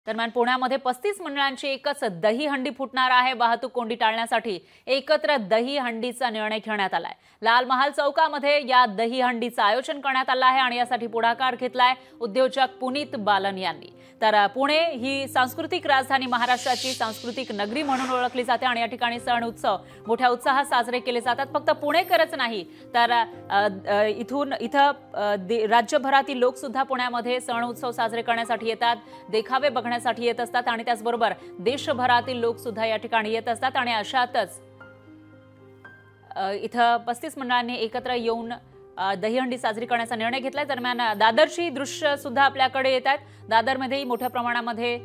दरम्यान पुण्यामध्ये 35 मंडळांची एकच दहीहंडी फुटणार आहे। वाहतूक कोंडी टाळण्यासाठी एकत्र दहीहंडीचा निर्णय घेण्यात आलाय। लाल महाल चौकामध्ये या दहीहंडीचं आयोजन करण्यात आलं आहे आणि यासाठी पुढाकार घेतलाय उद्योजक पुनीत बालन यांनी। तर पुणे ही सांस्कृतिक राजधानी, महाराष्ट्राची सांस्कृतिक नगरी म्हणून ओळखली जाते आणि या ठिकाणी सण उत्सव मोठ्या उत्साहात साजरे केले जातात। फक्त पुणेकरच नाही तर इथं राज्यभरातील लोक सुद्धा पुण्यामध्ये सण उत्सव साजरे करण्यासाठी येतात, देखावे बघण्यासाठी येत असतात आणि त्याचबरोबर देशभरातील लोक सुद्धा या ठिकाणी येत असतात। आणि अशातच इथं 35 मंडळांनी एकत्र येऊन दहीहंडी साजरी करण्याचा निर्णय घेतलाय। दरम्यान दादरची दृश्य सुद्धा आपल्याकडे येतात। दादरमध्येही मोठ्या प्रमाणामध्ये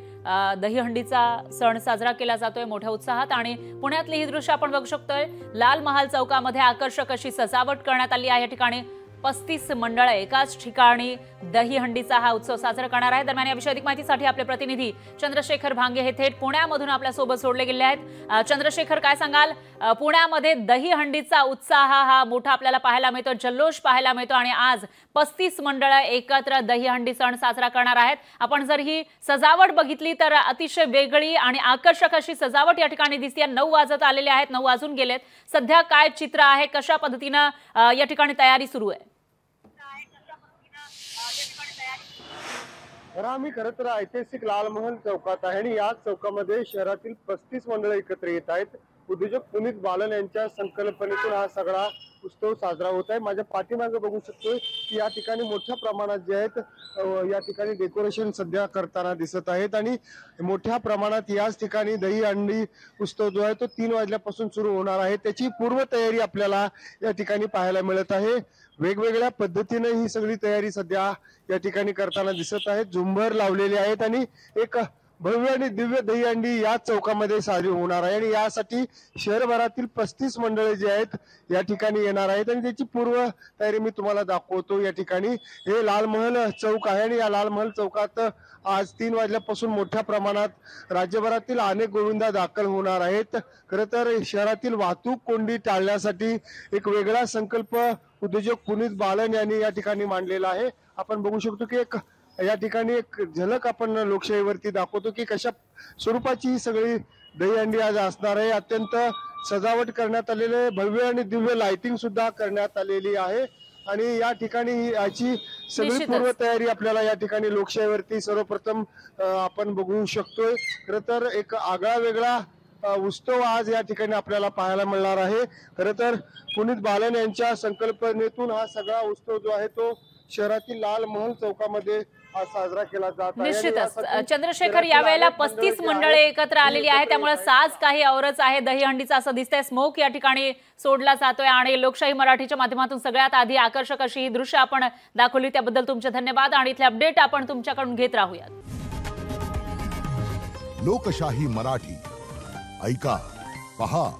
दहीहंडीचा सण साजरा केला जातोय मोठ्या उत्साहात आणि पुण्यातली ही दृश्य आपण बघू शकतोय। लाल महाल चौकामध्ये आकर्षक अशी सजावट करण्यात आली आहे। या ठिकाणी 35 मंडळ एकाच ठिकाणी दहीहंडीचा हा उत्सव साजरा करणार आहे। दरम्यान याविषयी अधिक माहितीसाठी आपले प्रतिनिधी चंद्रशेखर भांगे हे थेट पुण्यामधून आपल्या सोबत जोडले गेले आहेत। चंद्रशेखर, काय सांगाल, पुण्यामध्ये दहीहंडीचा उत्साह हा मोठा आपल्याला पाहायला मिळतो, जल्लोष पाहायला मिळतो आणि आज 35 मंडळ एकत्र दहीहंडी सण साजरा करणार आहेत। आपण जर ही सजावट बघितली तर अतिशय वेगळी आणि आकर्षक अशी सजावट या ठिकाणी दिसते। 9 वाजत आलेले आहेत, 9 वाजून गेलेत। सध्या काय चित्र आहे, कशा पद्धतीने या ठिकाणी तयारी सुरू आहे? आम्ही खरं तर ऐतिहासिक लाल महल चौकात आहे आणि या चौकामध्ये शहरातील 35 मंडळ एकत्र येत आहेत। उद्योजक पुनीत बालन यांच्या संकल्पनेतून हा सगळा उत्सव साजरा होत आहे। माझ्या पाठीमागे बघू शकतोय की या ठिकाणी मोठ्या प्रमाणात जे आहेत या ठिकाणी डेकोरेशन सध्या करताना दिसत आहेत आणि मोठ्या प्रमाणात याच ठिकाणी दहीहंडी उत्सव जो आहे तो 3 वाजल्यापासून सुरू होणार आहे। त्याची पूर्वतयारी आपल्याला या ठिकाणी पाहायला मिळत आहे। वेगवेगळ्या पद्धतीने ही सगळी तयारी सध्या या ठिकाणी करताना दिसत आहेत। झुंबर लावलेले आहेत आणि एक भव्य आणि दिव्य दहीहंडी या चौकामध्ये साजरी होणार आहे आणि यासाठी शहरभरातील 35 मंडळे जे आहेत या ठिकाणी येणार आहेत आणि त्याची पूर्व तयारी मी तुम्हाला दाखवतो। या ठिकाणी हे लाल महल चौक आहे आणि या लाल महल चौकात आज 3 वाजल्यापासून मोठ्या प्रमाणात राज्यभरातील अनेक गोविंदा दाखल होणार आहेत। खरं तर शहरातील वाहतूक कोंडी टाळण्यासाठी एक वेगळा संकल्प उद्योजक पुनीत बालन यांनी या ठिकाणी मांडलेला आहे। आपण बघू शकतो की या ठिकाणी एक झलक आपण लोकशाहीवरती दाखवतो की कशा स्वरूपाची ही सगळी दहीहंडी आज असणार आहे। अत्यंत सजावट करण्यात आलेले भव्य आणि दिव्य लाइटिंग सुद्धा करण्यात आलेली आहे आणि या ठिकाणी याची सगळी पूर्व तयारी आपल्याला या ठिकाणी लोकशाहीवरती सर्वप्रथम आपण बघू शकतोय। खरं तर एक आगळा वेगळा उत्सव आज या ठिकाणी आपल्याला पाहायला मिळणार आहे। खरं तर पुनीत बालन यांच्या संकल्पनेतून हा सगळा उत्सव जो आहे तो शहरातील लाल महल चौकामध्ये आज साजरा केला जात आहे। निश्चितच चंद्रशेखर, यावेळेला 35 मंडळे एकत्र आलेली आहे त्यामुळे साज काही औरच आहे दहीहंडीचा असं दिसतंय। स्मोक या ठिकाणी सोडला जातोय आणि लोकशाही मराठीच्या माध्यमातून सगळ्यात आधी आकर्षक अशी ही दृश्य आपण दाखवली, त्याबद्दल तुमचे धन्यवाद आणि इथले अपडेट आपण तुमच्याकडून घेत राहूयात। लोकशाही मराठी ऐका, पहा,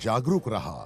जागरूक रहा।